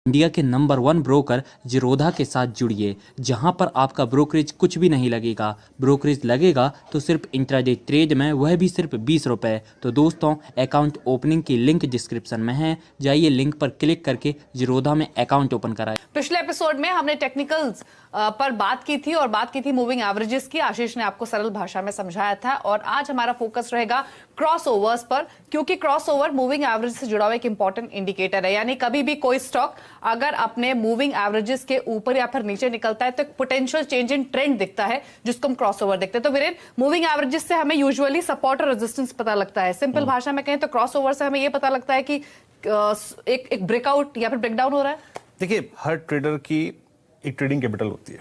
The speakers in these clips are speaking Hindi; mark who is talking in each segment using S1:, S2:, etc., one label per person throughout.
S1: इंडिया के नंबर 1 ब्रोकर ज़ीरोधा के साथ जुड़िए, जहां पर आपका ब्रोकरेज कुछ भी नहीं लगेगा। ब्रोकरेज लगेगा तो सिर्फ इंट्राडे ट्रेड में, वह भी सिर्फ 20 रुपये। तो दोस्तों, अकाउंट ओपनिंग की लिंक डिस्क्रिप्शन में है, जाइए लिंक पर क्लिक करके ज़ीरोधा में अकाउंट ओपन कराएं।
S2: पिछले एपिसोड में हमने टेक्निकल्स पर बात की थी और बात की थी मूविंग एवरेजेस की। आशीष ने आपको सरल भाषा में समझाया था और आज हमारा फोकस रहेगा क्रॉसओवर्स पर, क्योंकि क्रॉसओवर मूविंग एवरेज से जुड़ा हुआ एक इंपॉर्टेंट इंडिकेटर है। यानी कभी भी कोई स्टॉक अगर अपने मूविंग एवरेजेस के ऊपर या फिर नीचे निकलता है तो एक पोटेंशियल चेंज इन ट्रेंड दिखता है, जिसको हम क्रॉसओवर देखते हैं। तो वीरेन, मूविंग एवरेजेस से हमें यूजुअली सपोर्ट और रेजिस्टेंस पता लगता है। सिंपल भाषा में कहें तो क्रॉसओवर से हमें यह पता लगता है कि एक ब्रेकआउट या फिर ब्रेकडाउन हो रहा है।
S3: देखिए, हर ट्रेडर की एक ट्रेडिंग कैपिटल होती है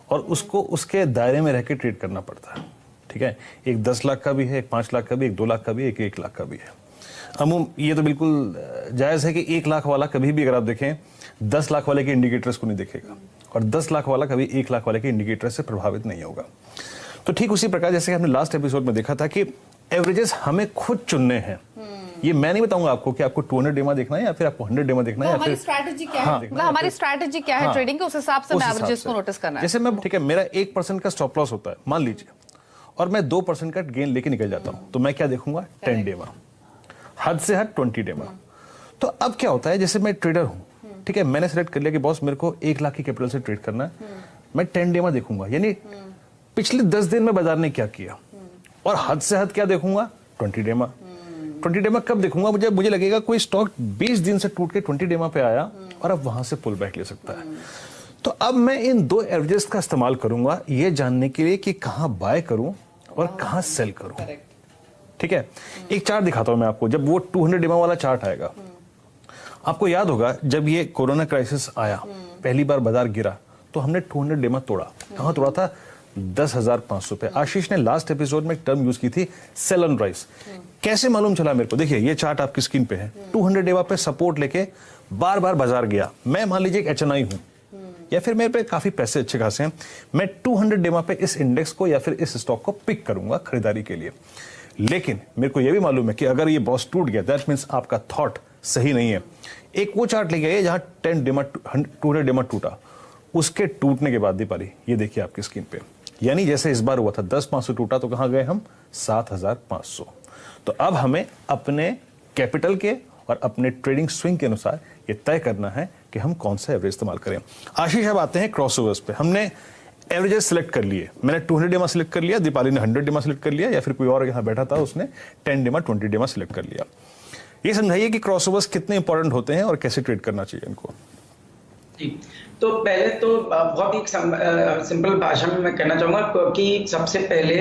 S3: और उसको उसके दायरे में रह के ट्रेड करना पड़ता है। ठीक है, एक 10 लाख का भी है, एक 5 लाख का भी, एक 2 लाख का भी, एक 1 लाख का भी है। अमूम ये तो बिल्कुल जायज़ है कि 1 लाख वाला कभी भी अगर आप देखें 10 लाख वाले के इंडिकेटर्स को नहीं देखेगा और 10 लाख वाला कभी 1 लाख वाले के इंडिकेटर से प्रभावित नहीं होगा। तो ठीक उसी प्रकार जैसे हमने लास्ट एपिसोड में देखा था कि एवरेजेस हमें खुद चुनने हैं। ये मैं नहीं बताऊंगा आपको कि आपको 200 डेमा देखना है या फिर आपको 100 डेमा देखना है,
S2: हमारी स्ट्रैटेजी क्या है, मतलब हमारी स्ट्रैटेजी क्या है ट्रेडिंग के, उस हिसाब से एवरेजेस को नोटिस करना है।
S3: जैसे मैं, ठीक है, मेरा 1% का स्टॉप लॉस होता है मान लीजिए, और मैं 2% का गेन लेके निकल जाता हूं, तो मैं क्या देखूंगा? 10 डेमा, हद से हद 20 डेमा। तो अब क्या होता है, जैसे मैं ट्रेडर हूं, ठीक है, मैंने सेलेक्ट कर लिया कि बॉस मेरे को 1 लाख की कैपिटल से ट्रेड करना है, मैं 10 डेमा देखूंगा, यानी पिछले 10 दिन में बाजार ने क्या किया, और हद से हद क्या देखूंगा? 20 डेमा। 20 डेमा कब देखूंगा? मुझे लगेगा कोई स्टॉक 20 दिन से टूट के 20 डेमा पे आया और अब वहां से पुल बैक ले सकता है। तो अब मैं इन दो एवरेजेस का इस्तेमाल करूंगा ये जानने के लिए कि कहां बाय करूं और कहां सेल करूं। ठीक है, एक चार्ट दिखाता हूं मैं आपको। जब वो 200 डेमा वाला चार्ट आएगा, आपको याद होगा जब ये कोरोना क्राइसिस आया, पहली बार बाजार गिरा तो हमने 200 डेमा तोड़ा। कहां तोड़ा था? 10,500 पे। आशीष ने लास्ट एपिसोड में एक टर्म यूज की थी, सेल ऑन राइज। कैसे मालूम चला मेरे को? देखिए, ये चार्ट आपकी स्क्रीन पे है। 200 डेमा पे सपोर्ट लेके बार बार बाजार गया। मैं मान लीजिए एक HNI हूं या फिर मेरे पे काफी पैसे अच्छे खासे हैं, मैं 200 डेमा पे इस इंडेक्स को या फिर इस स्टॉक को पिक करूंगा खरीदारी के लिए। लेकिन मेरे को यह भी मालूम है कि अगर ये बॉस टूट गया, दैट मीन्स आपका थॉट सही नहीं है। एक वो चार्ट लेके आइए जहां 200 डेमा टूटा, उसके टूटने के बाद दी पारी, ये देखिए आपकी स्क्रीन पे, यानी जैसे इस बार हुआ था 10,500 टूटा तो कहां गए हम? 7,500। तो अब हमें अपने कैपिटल के और अपने ट्रेडिंग स्विंग के अनुसार ये तय करना है कि हम कौन सा एवरेज इस्तेमाल करें। आशीष, अब आते हैं क्रॉसओवर्स पे। हमने एवरेजेस सिलेक्ट कर लिए, मैंने 200 डेमा सिलेक्ट कर लिया, दीपाली ने 100 डेमा सिलेक्ट कर लिया, या फिर कोई और यहां बैठा था उसने 10 डेमा 20 डेमा सिलेक्ट कर लिया। ये समझाइए कि क्रॉसओवर्स कितने इंपॉर्टेंट होते हैं और कैसे ट्रेड करना चाहिए इनको।
S4: तो पहले तो बहुत ही सिंपल भाषा में मैं कहना चाहूंगा कि सबसे पहले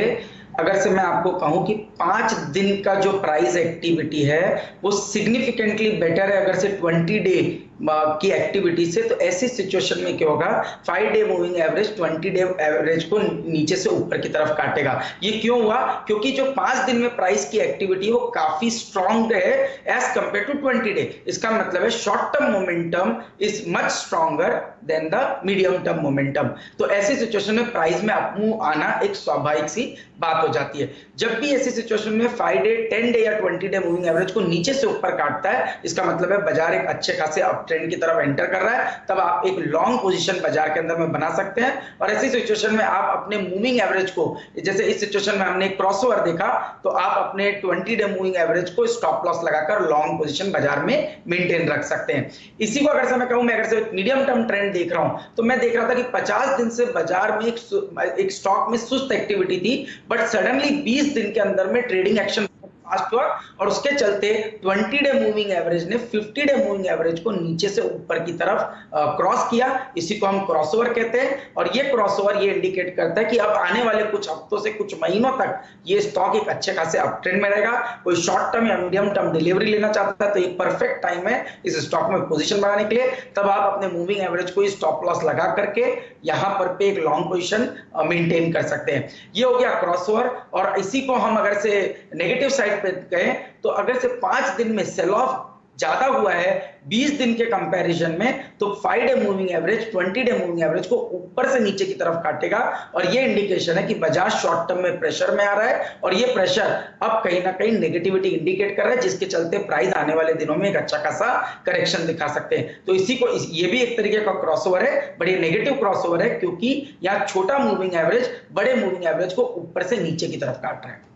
S4: अगर से मैं आपको कहूं कि 5 दिन का जो प्राइस एक्टिविटी है वो सिग्निफिकेंटली बेटर है अगर से 20 डे की एक्टिविटी से। तो ऐसी सिचुएशन में क्या होगा, 5 day moving average 20 day average को नीचे से ऊपर की तरफ काटेगा। ये क्यों हुआ? क्योंकि जो 5 दिन में प्राइस की एक्टिविटी वो काफी स्ट्रॉन्ग है एज कंपेयर टू 20 डे। इसका मतलब है short term momentum is much stronger than the medium term momentum. तो ऐसी सिचुएशन में प्राइस में अप मूव आना एक स्वाभाविक सी बात हो जाती है। जब भी ऐसी सिचुएशन में 5 डे 10 डे या 20 डे मूविंग एवरेज को नीचे से ऊपर काटता है, इसका मतलब है बाजार एक अच्छे खासे अप ट्रेंड की तरफ एंटर कर रहा है, तब आप एक लॉन्ग पोजीशन बाजार के अंदर में बना सकते हैं। और ऐसी सिचुएशन में आप अपने मूविंग एवरेज को, जैसे इस सिचुएशन में हमने एक क्रॉसओवर देखा, तो आप अपने 20 डे मूविंग एवरेज को स्टॉप लॉस लगाकर लॉन्ग पोजीशन बाजार में मेंटेन रख सकते हैं। इसी को अगर से मैं कहूं, मैं अगर से मीडियम टर्म ट्रेंड देख रहा हूं, तो मैं देख रहा था कि 50 दिन से बाजार में एक स्टॉक में सुस्त एक्टिविटी थी, बट सडनली 20 दिन के अंदर में ट्रेडिंग एक्शन फास्ट हुआ और उसके चलते 20 डे मूविंग एवरेज ने 50 डे मूविंग एवरेज को नीचे से ऊपर की तरफ क्रॉस किया। इसी को हम क्रॉसओवर कहते हैं। और ये क्रॉसओवर ये इंडिकेट करता है कि अब आने वाले कुछ हफ्तों से कुछ महीनों तक ये स्टॉक एक अच्छे खासे अप ट्रेंड में रहेगा। कोई शॉर्ट टर्म या मीडियम टर्म डिलीवरी लेना चाहता है तो ये परफेक्ट टाइम है इस स्टॉक में पोजीशन बनाने के लिए। तब आप अपने मूविंग एवरेज को स्टॉप लॉस लगा करके यहां पर पे एक लॉन्ग पोजीशन मेंटेन कर सकते हैं। ये हो गया क्रॉसओवर। और इसी को हम अगर से नेगेटिव साइड पे गए तो अगर से 5 दिन में सेल ऑफ ज्यादा हुआ है 20 दिन के कंपैरिजन में, तो 5 day moving average 20 day moving average को ऊपर से नीचे की तरफ काटेगा और ये इंडिकेशन है कि बाजार शॉर्ट टर्म में प्रेशर में आ रहा है और ये प्रेशर अब कहीं ना कहीं नेगेटिविटी इंडिकेट कर रहा है, जिसके चलते प्राइस आने वाले दिनों में एक अच्छा खासा करेक्शन दिखा सकते हैं। तो इसी को ये भी एक तरीके का क्रॉसओवर है, बड़ी नेगेटिव क्रॉसओवर है, क्योंकि यहां छोटा मूविंग एवरेज बड़े मूविंग एवरेज को ऊपर से नीचे की तरफ काट रहा है।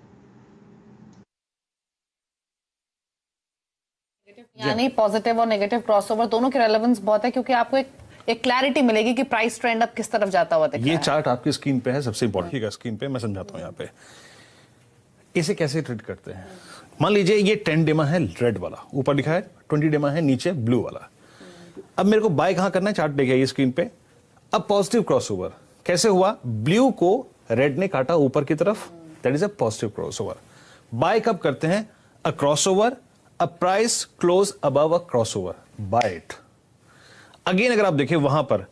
S2: यानी पॉजिटिव और नेगेटिव क्रॉसओवर दोनों की रेलेवेंस बहुत है, क्योंकि आपको एक क्लैरिटी मिलेगी कि प्राइस ट्रेंड अब किस तरफ जाता हुआ दिख रहा है।
S3: ये चार्ट आपकी स्क्रीन पे है, सबसे इंपॉर्टेंट का स्क्रीन पे मैं समझाता हूं। यहाँ पे इसे कैसे ट्रेड करते हैं, मान लीजिए ये 10 डेमा है रेड वाला, ऊपर लिखा है 20 डेमा है नीचे ब्लू वाला। अब मेरे को बाय कहां करना है, चार्ट देखिए ये स्क्रीन पे। अब पॉजिटिव क्रॉसओवर कैसे हुआ, ब्लू को रेड ने काटा ऊपर की तरफ, that is a positive crossover. Buy कब करते हैं, a crossover, a price close above a crossover, buy it. Again अगर आप देखें वहां पर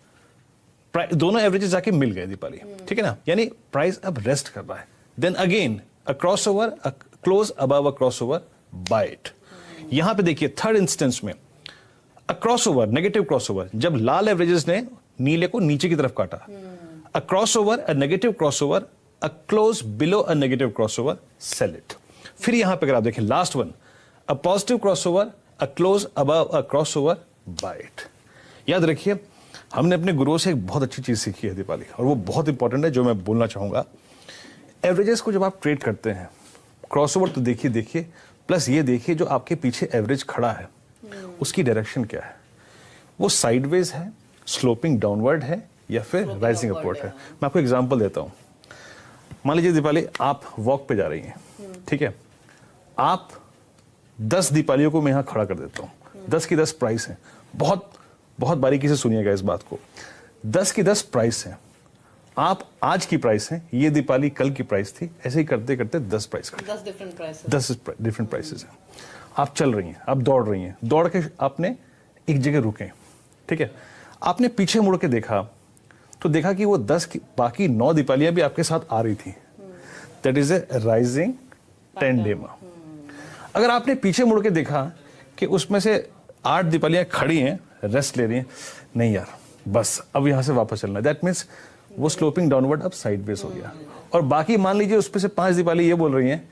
S3: दोनों एवरेजेस जाके मिल गए दीपाली, ठीक है ना, यानी प्राइस अब रेस्ट कर रहा है। Then again a crossover, a close above a crossover, buy it. यहां पे देखिए थर्ड इंस्टेंस में अ क्रॉसओवर, नेगेटिव क्रॉसओवर, जब लाल एवरेजेस ने नीले को नीचे की तरफ काटा, a crossover, a negative crossover, a close below a negative crossover, sell it. फिर यहां पे अगर आप देखें last one, a positive crossover, a close above a crossover, buy it. याद रखिए हमने अपने गुरुओं से एक बहुत अच्छी चीज सीखी है दीपाली, और वो बहुत इंपॉर्टेंट है जो मैं बोलना चाहूंगा। एवरेजेस को जब आप ट्रेड करते हैं, क्रॉसओवर तो देखिए, प्लस ये देखिए जो आपके पीछे एवरेज खड़ा है उसकी डायरेक्शन क्या है, वो साइडवेज है, स्लोपिंग डाउनवर्ड है, या फिर राइजिंग अपवर्ड है। मैं आपको एग्जांपल देता हूं। मान लीजिए दीपाली आप वॉक पे जा रही हैं, ठीक है, आप 10 दीपालियों को मैं यहां खड़ा कर देता हूं, 10 की 10 प्राइस है, बहुत बहुत बारीकी से सुनिएगा इस बात को, 10 की 10 प्राइस है, आप आज की प्राइस है, ये दीपाली कल की प्राइस थी, ऐसे ही करते करते 10 प्राइस खड़ी,
S2: 10 डिफरेंट प्राइसेस,
S3: 10 डिफरेंट प्राइसेस हैं। आप चल रही हैं, आप दौड़ रही हैं, दौड़ के आपने एक जगह रुके, ठीक है, आपने पीछे मुड़ के देखा तो देखा कि वो 10 की बाकी 9 दीपालियां भी आपके साथ आ रही थी, दैट इज ए राइजिंग 10 डेमा। अगर आपने पीछे मुड़ के देखा कि उसमें से 8 दीपालियां खड़ी हैं, रेस्ट ले रही हैं, नहीं यार बस अब यहां से वापस चलना, दैट मीन्स वो स्लोपिंग डाउनवर्ड अब साइडवेज हो गया। और बाकी मान लीजिए उसमें से 5 दीपाली ये बोल रही हैं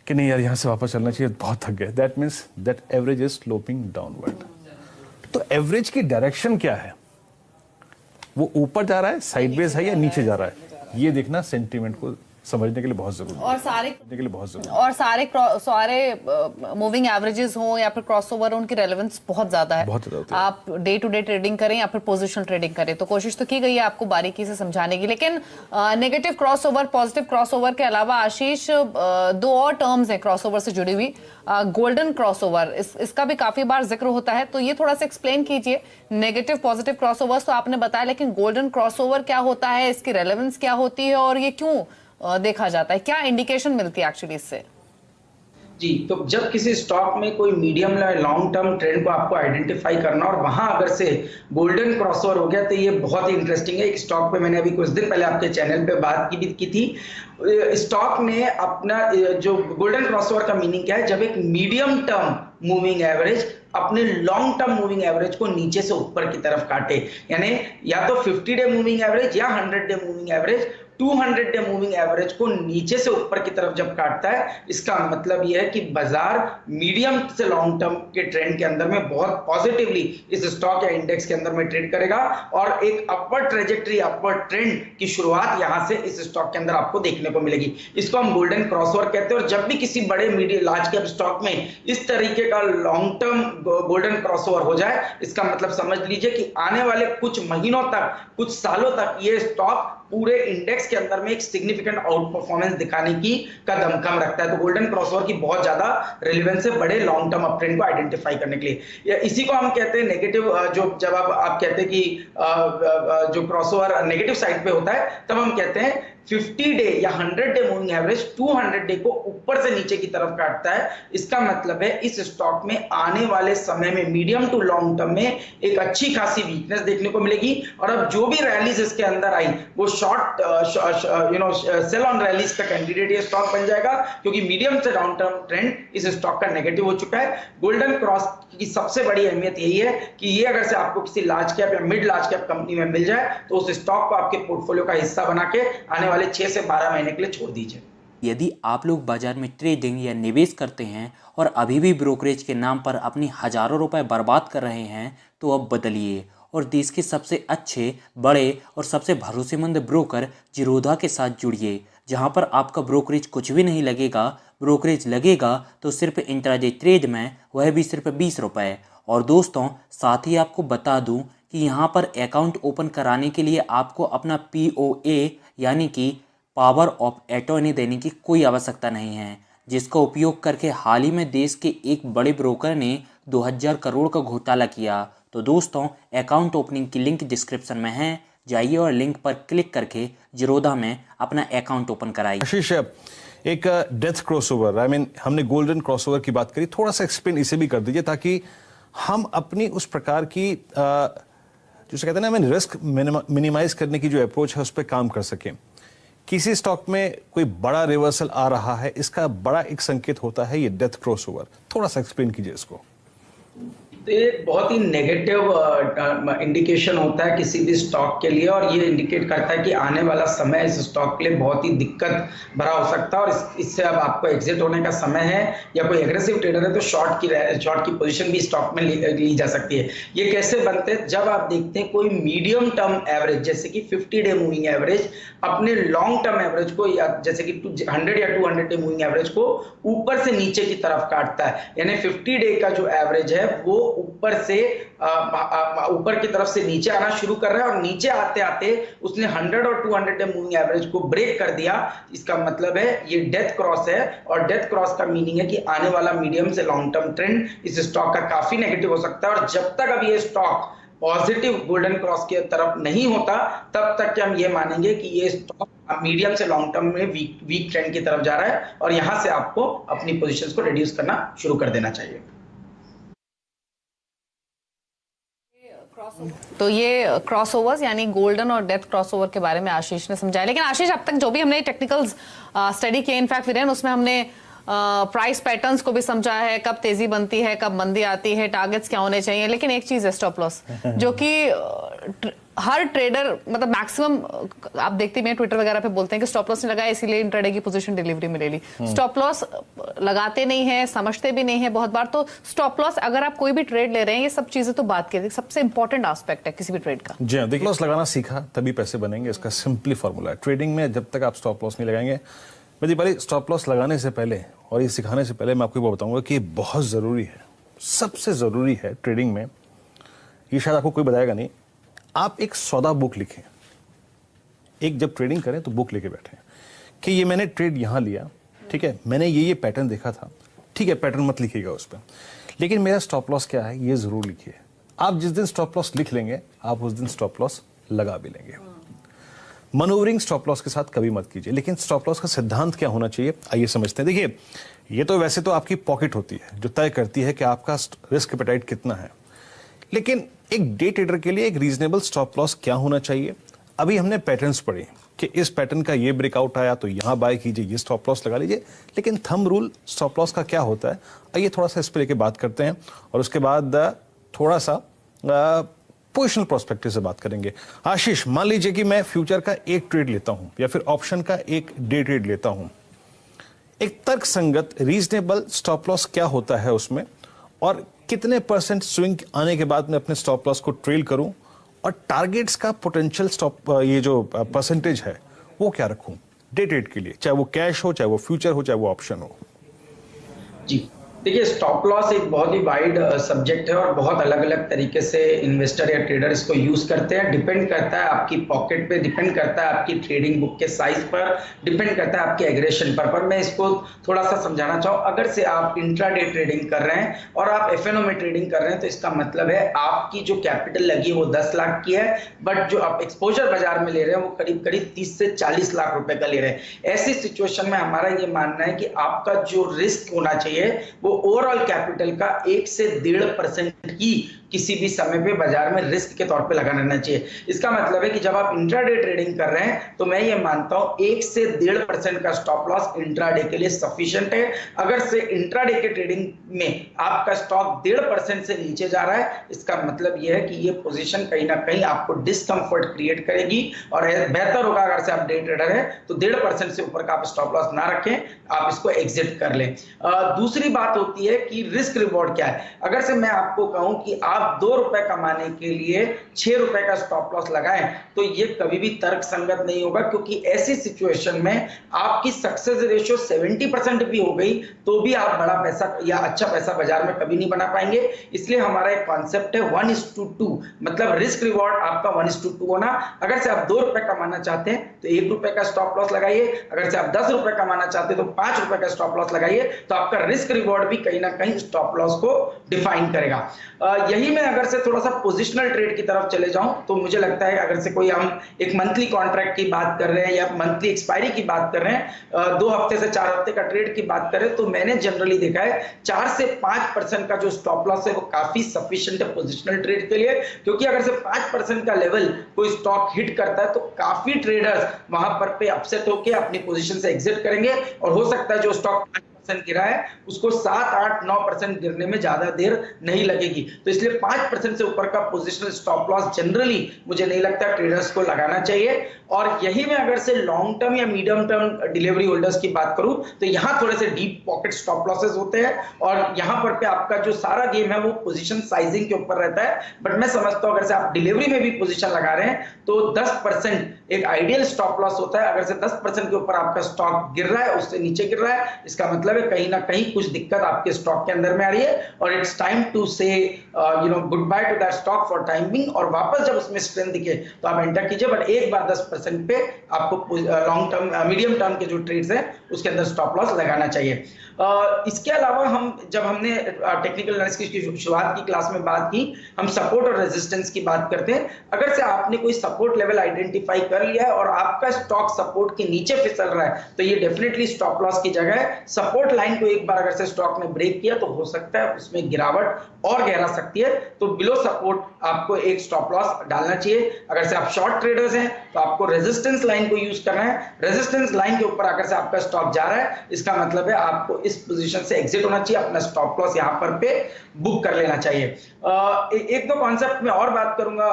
S3: कि नहीं यार यहां से वापस चलना चाहिए, बहुत थक गए, that means that average is sloping downward. तो एवरेज की डायरेक्शन क्या है, वो ऊपर जा रहा है, साइडवेज है, या नीचे जा रहा है, ये देखना सेंटीमेंट को समझने के लिए बहुत जरूरी है,
S2: और सारे मूविंग एवरेजेस हो या फिर क्रॉसओवर हो, उनकी रेलेवेंस बहुत ज्यादा है। आप डे टू डे ट्रेडिंग करें या फिर पोजिशनल ट्रेडिंग करें, तो कोशिश तो की गई है आपको बारीकी से समझाने की। लेकिन नेगेटिव क्रॉसओवर, पॉजिटिव क्रॉसओवर के अलावा आशीष 2 और टर्म्स हैं क्रॉसओवर से जुड़ी हुई, गोल्डन क्रॉसओवर, इसका भी काफी बार जिक्र होता है, तो ये थोड़ा सा एक्सप्लेन कीजिए। नेगेटिव पॉजिटिव क्रॉसओवर्स तो आपने बताया, लेकिन गोल्डन क्रॉसओवर क्या होता है, इसकी रेलेवेंस क्या होती है और ये क्यों देखा जाता है, क्या इंडिकेशन मिलती है एक्चुअली इससे?
S4: जी, तो जब किसी स्टॉक में कोई मीडियम या लॉन्ग टर्म ट्रेंड को आपको आइडेंटिफाई करना और वहां अगर से गोल्डन क्रॉसओवर हो गया तो ये बहुत ही इंटरेस्टिंग है। एक स्टॉक पे मैंने अभी कुछ दिन पहले आपके चैनल पे बात की थी। स्टॉक ने अपना जो गोल्डन क्रॉसओवर का मीनिंग क्या है, जब एक मीडियम टर्म मूविंग एवरेज अपने लॉन्ग टर्म मूविंग एवरेज को नीचे से ऊपर की तरफ काटे, यानी या तो 50 डे मूविंग एवरेज या 100 day moving average 200 day moving average को नीचे से ऊपर की तरफ जब काटता है, इसका मतलब यह है कि बाजार मीडियम से लॉन्ग टर्म के ट्रेंड के अंदर में बहुत पॉजिटिवली इस स्टॉक या इंडेक्स के अंदर में ट्रेड करेगा और एक अपवर्ड ट्रेजेक्टरी, अपवर्ड ट्रेंड की शुरुआत यहां से इस स्टॉक के अंदर आपको देखने को मिलेगी। इसको हम गोल्डन क्रॉसओवर कहते हैं। और जब भी किसी बड़े मीडियम लार्ज कैप स्टॉक में इस तरीके का लॉन्ग टर्म गोल्डन क्रॉसओवर हो जाए, इसका मतलब समझ लीजिए कि आने वाले कुछ महीनों तक, कुछ सालों तक ये स्टॉक पूरे इंडेक्स के अंदर में एक सिग्निफिकेंट आउट परफॉर्मेंस दिखाने की का दमखम रखता है। तो गोल्डन क्रॉसओवर की बहुत ज्यादा रिलेवेंस है बड़े लॉन्ग टर्म अपट्रेंड को आइडेंटिफाई करने के लिए। इसी को हम कहते हैं नेगेटिव, जो जब आप कहते हैं कि जो क्रॉसओवर नेगेटिव साइड पे होता है, तब हम कहते हैं 50 डे या 100 डे मूविंग एवरेज 200 डे को ऊपर से नीचे की तरफ काटता है, इसका मतलब है इस स्टॉक में आने वाले समय में मीडियम टू लॉन्ग टर्म में एक अच्छी खासी वीकनेस देखने को मिलेगी। और अब जो भी रैलीज इसके अंदर आई वो शॉर्ट सेल ऑन रैलीज का कैंडिडेट ये स्टॉक बन जाएगा, क्योंकि मीडियम से लॉन्ग टर्म ट्रेंड इस स्टॉक का नेगेटिव हो चुका है। गोल्डन क्रॉस की सबसे बड़ी अहमियत यही है कि ये अगर से आपको किसी लार्ज कैप या मिड लार्ज कैप कंपनी में मिल जाए तो उस स्टॉक को आपके पोर्टफोलियो का हिस्सा बना के आने वाले 6 से 12 महीने के लिए छोड़ दीजिए।
S1: यदि आप लोग बाजार में ट्रेडिंग या निवेश करते हैं और अभी भी ब्रोकरेज के नाम पर अपनी हजारों रुपए बर्बाद कर रहे हैं तो अब बदलिए और देश के सबसे अच्छे, बड़े और सबसे भरोसेमंद ब्रोकर जिरोधा के साथ जुड़िए, जहां पर आपका ब्रोकरेज कुछ भी नहीं लगेगा। ब्रोकरेज लगेगा तो सिर्फ इंट्राडे ट्रेड में, वह भी सिर्फ 20 रुपये। और दोस्तों, साथ ही आपको बता दूं कि यहाँ पर अकाउंट ओपन कराने के लिए आपको अपना POA यानी कि पावर ऑफ अटॉर्नी देने की कोई आवश्यकता नहीं है, जिसका उपयोग करके हाल ही में देश के एक बड़े ब्रोकर ने 2000 करोड़ का घोटाला किया। तो दोस्तों, अकाउंट ओपनिंग की लिंक डिस्क्रिप्शन में है, जाइए और लिंक पर क्लिक करके जिरोधा में अपना अकाउंट ओपन कराइए।
S3: आशीष, एक डेथ क्रॉसओवर, हमने गोल्डन क्रॉसओवर की बात करी, थोड़ा सा एक्सप्लेन इसे भी कर दीजिए ताकि हम अपनी उस प्रकार की जिसे कहते हैं ना, रिस्क मिनिमाइज करने की जो अप्रोच है उस पर काम कर सकें। किसी स्टॉक में कोई बड़ा रिवर्सल आ रहा है, इसका बड़ा एक संकेत होता है ये डेथ क्रॉसओवर, थोड़ा सा एक्सप्लेन कीजिए इसको।
S4: तो ये बहुत ही नेगेटिव इंडिकेशन होता है किसी भी स्टॉक के लिए, और ये इंडिकेट करता है कि आने वाला समय इस स्टॉक के लिए बहुत ही दिक्कत भरा हो सकता है और इससे अब आपको एग्जिट होने का समय है, या कोई एग्रेसिव ट्रेडर है तो शॉर्ट की पोजीशन भी स्टॉक में ली जा सकती है। ये कैसे बनते हैं? जब आप देखते हैं कोई मीडियम टर्म एवरेज जैसे कि 50 डे मूविंग एवरेज अपने लॉन्ग टर्म एवरेज को, या जैसे कि 100 या 200 डे मूविंग एवरेज को ऊपर से नीचे की तरफ काटता है, यानी 50 डे का जो एवरेज है वो ऊपर से ऊपर की तरफ से नीचे आना शुरू कर रहा है, और नीचे आते आते उसने 100 और 200 डे मूविंग एवरेज को ब्रेक कर दिया। इसका मतलब है ये डेथ क्रॉस है, और डेथ क्रॉस का मीनिंग है कि आने वाला मीडियम से लॉन्ग टर्म ट्रेंड इस स्टॉक का काफी नेगेटिव हो सकता है। और जब तक अब ये स्टॉक पॉजिटिव गोल्डन क्रॉस की तरफ नहीं होता तब तक हम ये मानेंगे कि ये स्टॉक मीडियम से लॉन्ग टर्म में वीक ट्रेंड की तरफ जा रहा है, और यहां से आपको अपनी पोजीशंस को रिड्यूस करना शुरू कर देना चाहिए।
S2: तो ये क्रॉसओवर्स यानी गोल्डन और डेथ क्रॉसओवर के बारे में आशीष ने समझाया। लेकिन आशीष, अब तक जो भी हमने टेक्निकल्स स्टडी किए, इनफैक्ट वीरेन, उसमें हमने प्राइस पैटर्न्स को भी समझा है, कब तेजी बनती है, कब मंदी आती है, टारगेट्स क्या होने चाहिए। लेकिन एक चीज है स्टॉप लॉस, जो कि हर ट्रेडर मतलब मैक्सिमम आप देखते हैं ट्विटर वगैरह पे बोलते हैं कि स्टॉप लॉस नहीं लगाया इसीलिए इंट्राडे की पोजीशन डिलीवरी में ले ली। स्टॉप लॉस लगाते नहीं है, समझते भी नहीं है बहुत बार। तो स्टॉप लॉस अगर आप कोई भी ट्रेड ले रहे हैं, ये सब चीजें तो बात की सबसे इंपॉर्टेंट एस्पेक्ट है किसी भी ट्रेड का।
S3: जी हाँ, देखिए, लॉस लगाना सीखा तभी पैसे बनेंगे, इसका सिंपली फॉर्मूला है। ट्रेडिंग में जब तक आप स्टॉप लॉस नहीं लगाएंगे, मैं स्टॉप लॉस लगाने से पहले और ये सिखाने से पहले मैं आपको वो बताऊंगा कि बहुत ज़रूरी है, सबसे ज़रूरी है ट्रेडिंग में, ये शायद आपको कोई बताएगा नहीं, आप एक सौदा बुक लिखें। एक जब ट्रेडिंग करें तो बुक लेके बैठें कि ये मैंने ट्रेड यहाँ लिया, ठीक है, मैंने ये पैटर्न देखा था, ठीक है, पैटर्न मत लिखिएगा उस पर, लेकिन मेरा स्टॉप लॉस क्या है ये ज़रूर लिखिए। आप जिस दिन स्टॉप लॉस लिख लेंगे, आप उस दिन स्टॉप लॉस लगा भी लेंगे। मनोवरिंग स्टॉप लॉस के साथ कभी मत कीजिए। लेकिन स्टॉप लॉस का सिद्धांत क्या होना चाहिए, आइए समझते हैं। देखिए, ये तो वैसे तो आपकी पॉकेट होती है जो तय करती है कि आपका रिस्क एपेटाइट कितना है, लेकिन एक डे ट्रेडर के लिए एक रीजनेबल स्टॉप लॉस क्या होना चाहिए। अभी हमने पैटर्न्स पढ़े कि इस पैटर्न का ये ब्रेकआउट आया तो यहां बाय कीजिए, ये स्टॉप लॉस लगा लीजिए, लेकिन थंब रूल स्टॉप लॉस का क्या होता है, आइए थोड़ा सा इस पर लेके बात करते हैं और उसके बाद थोड़ा सा पोजिशनल प्रोस्पेक्टिव से बात करेंगे। आशीष, मान लीजिए कि मैं फ्यूचर का एक ट्रेड लेता हूं या फिर ऑप्शन का एक डे ट्रेड लेता हूं, एक तर्कसंगत रीजनेबल स्टॉप लॉस क्या होता है उसमें, और कितने % स्विंग आने के बाद मैं अपने स्टॉप लॉस को ट्रेल करूं, और टारगेट्स का पोटेंशियल स्टॉप ये जो परसेंटेज है वो क्या रखूं डे ट्रेड के लिए, चाहे वो कैश हो, चाहे वो फ्यूचर हो, चाहे वो ऑप्शन हो।
S4: जी देखिए, स्टॉप लॉस एक बहुत ही वाइड सब्जेक्ट है और बहुत अलग अलग तरीके से इन्वेस्टर या ट्रेडर इसको यूज करते हैं। डिपेंड करता है आपकी पॉकेट पे, डिपेंड करता है आपकी ट्रेडिंग बुक के साइज पर, डिपेंड करता है आपके एग्रेशन पर मैं इसको थोड़ा सा समझाना चाहूँ। अगर से आप इंट्राडे ट्रेडिंग कर रहे हैं और आप एफएनओ में ट्रेडिंग कर रहे हैं, तो इसका मतलब है आपकी जो कैपिटल लगी है वो 10 लाख की है, बट जो आप एक्सपोजर बाजार में ले रहे हैं वो करीब करीब 30 से 40 लाख रुपए का ले रहे हैं। ऐसी सिचुएशन में हमारा ये मानना है कि आपका जो रिस्क होना चाहिए वो ओवरऑल कैपिटल का 1 से 1.5% ही किसी भी समय पे बाजार में रिस्क के तौर पे लगा रहना चाहिए। इसका मतलब है कि जब आप इंट्राडे ट्रेडिंग कर रहे हैं तो मैं ये मानता हूं 1 से 1.5% का स्टॉप लॉस इंट्राडे के लिए सफिशिएंट है। अगर से इंट्राडे के ट्रेडिंग में आपका स्टॉक 1.5% से नीचे जा रहा है, इसका मतलब यह है कि ये पोजीशन कहीं ना कहीं आपको डिस्कंफर्ट क्रिएट करेगी और बेहतर होगा अगर से आप डे ट्रेडर हैं तो 1.5% से ऊपर का आप स्टॉप लॉस ना रखें, आप इसको एग्जिट कर लें। दूसरी बात होती है कि रिस्क रिवॉर्ड क्या है। अगर से मैं आपको कहूं कि आप 2 रुपए कमाने के लिए 6 रुपए का स्टॉप लॉस लगाएं, तो ये कभी भी तर्क संगत नहीं होगा, क्योंकि ऐसी सिचुएशन में आपकी सक्सेस रेशियो 70% भी हो गई तो भी आप बड़ा पैसा या अच्छा पैसा बाजार में कभी नहीं बना पाएंगे। इसलिए हमारा एक कॉन्सेप्ट है 1:2, मतलब रिस्क रिवॉर्ड आपका 1:2 होना। अगर से आप 2 रुपए कमाना चाहते हैं तो 1 रुपए का स्टॉप लॉस लगाइए, अगर से आप 10 रुपए कमाना चाहते हैं तो 5 रुपए का स्टॉप लॉस लगाइए, तो आपका रिस्क रिवॉर्ड भी कहीं ना कहीं स्टॉप लॉस को डिफाइन करेगा। यही मैं अगर से थोड़ा सा पोजिशनल ट्रेड की तरफ चले जाऊं तो मुझे लगता है अगर से कोई हम एक मंथली कॉन्ट्रैक्ट की बात कर रहे हैं या मंथली एक्सपायरी की बात कर रहे हैं, 2 हफ्ते से 4 हफ्ते का ट्रेड की बात करें, तो मैंने जनरली देखा है 4 से 5% का जो स्टॉप लॉस है वो काफी सफिशिएंट है पोजिशनल ट्रेड के लिए। क्योंकि अगर से 5% का लेवल कोई स्टॉक हिट करता है तो काफी ट्रेडर्स वहां पर पे अपसेट होकर अपनी पोजीशन से एग्जिट करेंगे और हो सकता है जो स्टॉक गिरा है उसको 7, 8, 9% गिरने में ज्यादा देर नहीं लगेगी। तो इसलिए 5% से ऊपर का पोजिशनल स्टॉप लॉस जनरली मुझे नहीं लगता ट्रेडर्स को लगाना चाहिए। और यही मैं अगर से लॉन्ग टर्म या मीडियम टर्म डिलीवरी होल्डर्स की बात करूं तो यहां थोड़े से डीप पॉकेट स्टॉप लॉसेस होते हैं और यहां पर पे आपका जो सारा गेम है वो पोजीशन साइजिंग के ऊपर रहता है। बट मैं समझता हूं अगर से आप डिलीवरी में भी पोजीशन लगा रहे हैं तो 10% एक आइडियल स्टॉप लॉस होता है। अगर से 10% के ऊपर आपका स्टॉक गिर रहा है, उससे नीचे गिर रहा है, इसका मतलब कहीं ना कहीं कुछ दिक्कत आपके स्टॉक के अंदर में आ रही है और इट्स टाइम टू से good by two that stock for time being. और वापस जब उसमें स्ट्रेंथ दिखे तो आप एंटर कीजिए, बट एक बार 10% पे आपको लॉन्ग टर्म मीडियम टर्म के जो ट्रेड्स हैं उसके अंदर स्टॉप लॉस लगाना चाहिए। इसके अलावा जब हमने टेक्निकल एनालिसिस की शुरुआत की क्लास में बात की, हम सपोर्ट और रेजिस्टेंस की बात करते हैं। अगर से आपने कोई सपोर्ट लेवल आइडेंटिफाई कर लिया है और आपका स्टॉक सपोर्ट के नीचे फिसल रहा है तो ये डेफिनेटली स्टॉप लॉस की जगह है। सपोर्ट लाइन को एक बार अगर से स्टॉक ने ब्रेक किया तो हो सकता है उसमें गिरावट और गहरा सकती है, तो बिलो सपोर्ट आपको एक स्टॉप लॉस डालना चाहिए। अगर से आप शॉर्ट ट्रेडर्स हैं तो आपको रेजिस्टेंस लाइन को यूज करना है। रेजिस्टेंस लाइन के ऊपर अगर से आपका स्टॉक जा रहा है, इसका मतलब है आपको इस पोजीशन से एग्जिट होना चाहिए, अपना स्टॉप लॉस यहां पर पे बुक कर लेना चाहिए। एक दो कॉन्सेप्ट में और बात करूंगा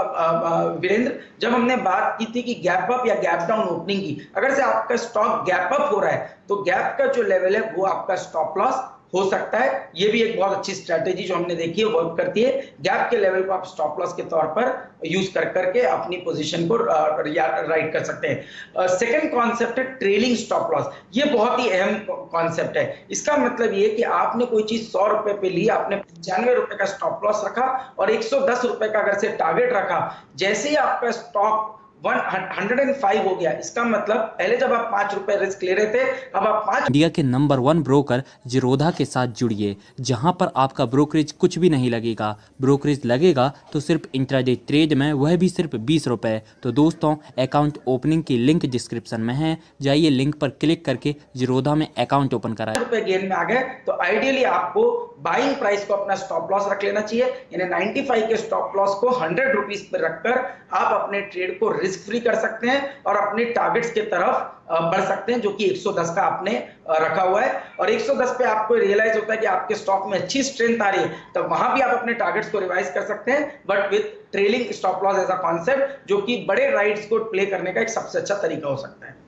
S4: वीरेंद्र। जब हमने बात की थी कि गैप अप या गैप डाउन ओपनिंग की, अगर से आपका स्टॉक गैप अप हो रहा है तो गैप का जो लेवल है वो आपका स्टॉप लॉस हो सकता है। ये भी एक बहुत अच्छी स्ट्रैटेजी जो हमने देखी है वर्क करती है। गैप के लेवल को आप स्टॉप लॉस के तौर पर यूज कर करके अपनी पोजीशन को राइट कर सकते हैं। सेकंड कॉन्सेप्ट है ट्रेलिंग स्टॉप लॉस। ये बहुत ही अहम कॉन्सेप्ट है। इसका मतलब ये कि आपने कोई चीज 100 रुपए पे ली, आपने 95 रुपए का स्टॉप लॉस रखा और 110 रुपए का अगर से टारगेट रखा, जैसे ही आपका स्टॉक 105 हो गया, इसका मतलब पहले जब आप 5 रुपए रिस्क ले रहे थे, अब आप 5
S1: इंडिया के नंबर 1 ब्रोकर जीरोधा के साथ जुड़िए, जहां पर आपका ब्रोकरेज कुछ भी नहीं लगेगा। ब्रोकरेज लगेगा तो सिर्फ इंट्राडे ट्रेड में, वह भी सिर्फ 20 रुपए। तो दोस्तों, अकाउंट ओपनिंग की लिंक डिस्क्रिप्शन में है, जाइए लिंक पर क्लिक करके जीरोधा में अकाउंट ओपन कराएं।
S4: रुपए गेन में आ गए तो आइडियली आपको बाइंग प्राइस को अपना स्टॉप लॉस रख लेना चाहिए। यानी 95 के स्टॉप लॉस को 100 रुपीज पर रखकर आप अपने ट्रेड को रिस्क फ्री कर सकते हैं और अपने टारगेट्स की तरफ बढ़ सकते हैं, जो कि 110 का आपने रखा हुआ है। और 110 पे आपको रियलाइज होता है कि आपके स्टॉक में अच्छी स्ट्रेंथ आ रही है, तो वहां भी आप अपने टारगेट्स को रिवाइज कर सकते हैं, but with trailing stop loss as a concept, जो कि बड़े राइड्स को प्ले करने का एक सबसे अच्छा तरीका हो सकता है।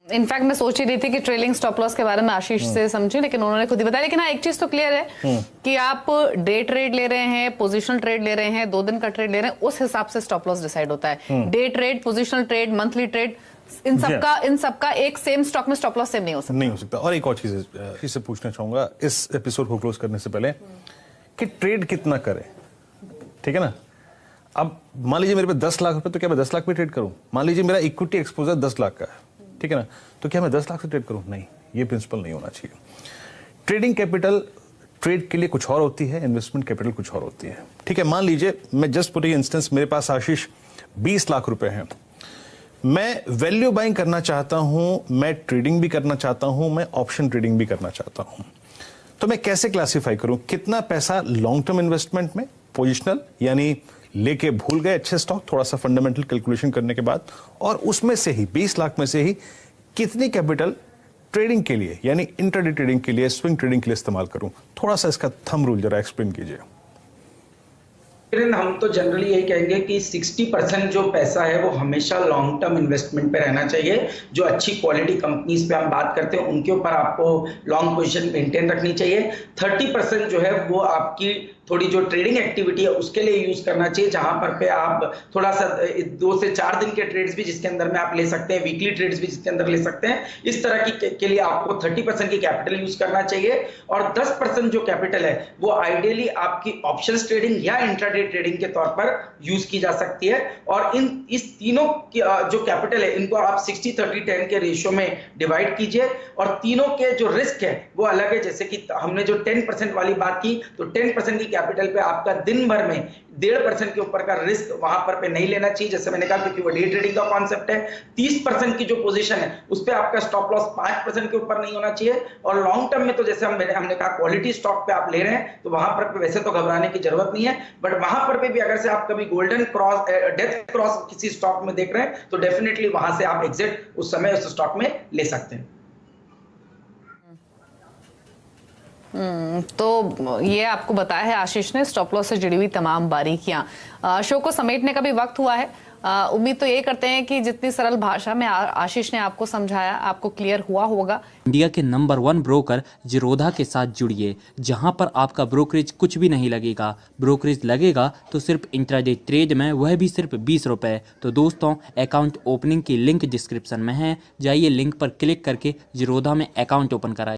S2: इनफैक्ट मैं सोच ही रही थी कि ट्रेलिंग स्टॉप लॉस के बारे में आशीष से समझे, लेकिन उन्होंने खुद ही बताया। लेकिन हाँ, एक चीज तो क्लियर है कि आप डे ट्रेड ले रहे हैं, पोजिशनल ट्रेड ले रहे हैं, 2 दिन का ट्रेड ले रहे हैं, उस हिसाब से स्टॉप लॉस डिसाइड होता है। Day trade, positional trade, monthly trade, इन सबका एक सेम स्टॉक में स्टॉप लॉस सेम नहीं हो सकता।
S3: और एक और चीज इससे पूछना चाहूंगा इस एपिसोड को क्लोज करने से पहले कि ट्रेड कितना करें, ठीक है ना। अब मान लीजिए मेरे पे 10 लाख रुपए, तो क्या मैं 10 लाख पे ट्रेड करूं? मान लीजिए मेरा इक्विटी एक्सपोजर 10 लाख का है, ठीक है ना, तो क्या मैं 10 लाख से ट्रेड करूं? नहीं, ये प्रिंसिपल नहीं होना चाहिए। ट्रेडिंग कैपिटल ट्रेड के लिए कुछ और होती है, इन्वेस्टमेंट कैपिटल कुछ और होती है, ठीक है। मान लीजिए मैं जस्ट पुटिंग इंस्टेंस, मेरे पास आशीष 20 लाख रुपए हैं, मैं वैल्यू बाइंग करना चाहता हूं, मैं ट्रेडिंग भी करना चाहता हूं, मैं ऑप्शन ट्रेडिंग भी करना चाहता हूं, तो मैं कैसे क्लासिफाई करूं? कितना पैसा लॉन्ग टर्म इन्वेस्टमेंट में, पोजिशनल यानी लेके भूल गए अच्छे स्टॉक, थोड़ा सा फंडामेंटल कैलकुलेशन करने के बाद, और उसमें से ही 20 लाख में से ही कितनी कैपिटल ट्रेडिंग के लिए यानी इंट्राडे ट्रेडिंग के लिए, स्विंग ट्रेडिंग के लिए इस्तेमाल करूं? थोड़ा सा इसका थंब रूल जरा एक्सप्लेन कीजिए।
S4: हम तो जनरली यही कहेंगे कि 60% जो पैसा है वो हमेशा लॉन्ग टर्म इन्वेस्टमेंट पे रहना चाहिए। जो अच्छी क्वालिटी कंपनीज पे हम बात करते हैं उनके ऊपर आपको लॉन्ग पोजीशन मेंटेन रखनी चाहिए। 30% जो है वो आपकी थोड़ी जो ट्रेडिंग एक्टिविटी है उसके लिए यूज करना चाहिए, जहां पर पे आप थोड़ा सा 2 से 4 दिन के ट्रेड्स भी जिसके अंदर में आप ले सकते हैं, वीकली ट्रेड्स भी जिसके अंदर ले सकते हैं। इस तरह के लिए आपको 30% की कैपिटल यूज करना चाहिए, और 10% जो कैपिटल है वो आइडियली आपकी ऑप्शंस ट्रेडिंग या इंट्राडे ट्रेडिंग के तौर पर यूज की जा सकती है। और इस तीनों की जो कैपिटल है इनको आप 60-30-10 के रेशियो में डिवाइड कीजिए, और तीनों के जो रिस्क है वो अलग है। जैसे कि हमने जो 10% वाली बात की, तो 10% की कैपिटल पे आपका दिन भर में 1.5% के ऊपर का रिस्क वहां पर पे नहीं लेना चाहिए, जैसे मैंने कहा, क्योंकि वो डे ट्रेडिंग का कॉन्सेप्ट है। 30% की जो पोजीशन है उस पे आपका स्टॉप लॉस 5% के ऊपर नहीं होना चाहिए। और लॉन्ग टर्म में तो जैसे हमने कहा क्वालिटी स्टॉक पे आप ले रहे हैं तो वहां पर वैसे तो घबराने की जरूरत नहीं है, बट वहां पर भी अगर से आप कभी गोल्डन क्रॉस, डेथ क्रॉस किसी स्टॉक में देख रहे हैं तो डेफिनेटली वहां से आप एग्जिट उस समय उस स्टॉक में ले सकते हैं।
S2: तो ये आपको बताया है आशीष ने स्टॉप लॉस से जुड़ी हुई तमाम बारीकियां। शो को समेटने का भी वक्त हुआ है। उम्मीद तो ये करते हैं कि जितनी सरल भाषा में आशीष ने आपको समझाया, आपको क्लियर हुआ होगा।
S1: इंडिया के नंबर 1 ब्रोकर जिरोधा के साथ जुड़िए, जहां पर आपका ब्रोकरेज कुछ भी नहीं लगेगा। ब्रोकरेज लगेगा तो सिर्फ इंट्राडे ट्रेड में, वह भी सिर्फ 20 रुपए। तो दोस्तों, अकाउंट ओपनिंग की लिंक डिस्क्रिप्शन में है, जाइए लिंक पर क्लिक करके जिरोधा में अकाउंट ओपन कराइए।